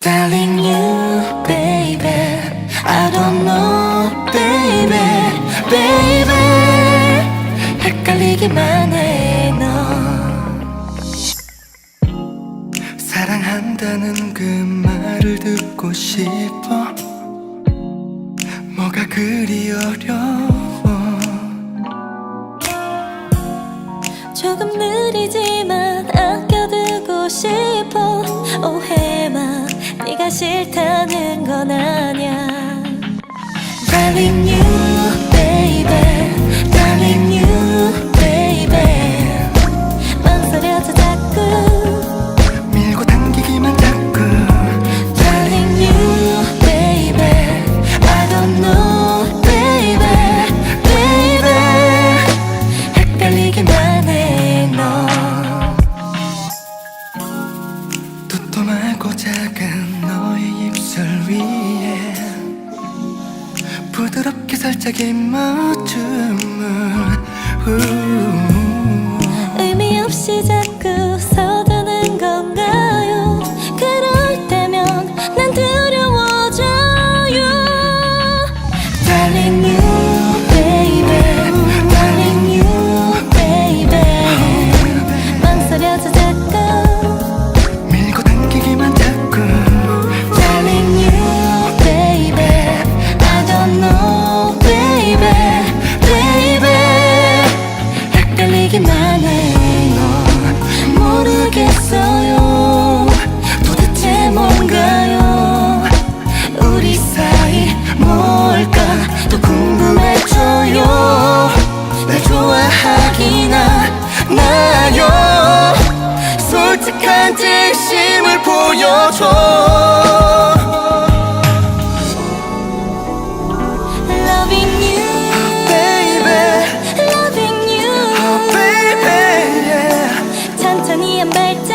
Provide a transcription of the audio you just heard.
Telling you, baby, I don't know, baby, baby. 헷갈리기만 해, 너. 사랑한다는 그 말을 듣고 싶어. 뭐가 그리 어려워. 조금 느리지만 아껴두고 싶어. 오해마, 네가 싫다는 건 아냐. Darling you, baby, darling you, baby. 망설여져 자꾸 밀고 당기기만 자꾸. Darling you, baby, I don't know, baby, baby. 헷갈리기만 해, 너. 도톰하고 작은 너의 입술 위에 부드럽게 살짝 입맞춤을 의미 없이 자꾸 서두는 건가요? 그럴 때면 난 두려워져요. Darling you, baby, darling you, baby. 망설여져 자꾸 밀고 당기기만 자꾸. Darling you, baby, I don't know, baby, baby. 헷갈리기만 해, 너. 모르겠어요, 도대체 뭔가요? 우리 사이 뭘까 또 궁금해져요. 날 좋아하기나 나요. 솔직한 진심을 보여줘. Loving you, Baby, loving you. oh baby, yeah. 천천히 한 발짝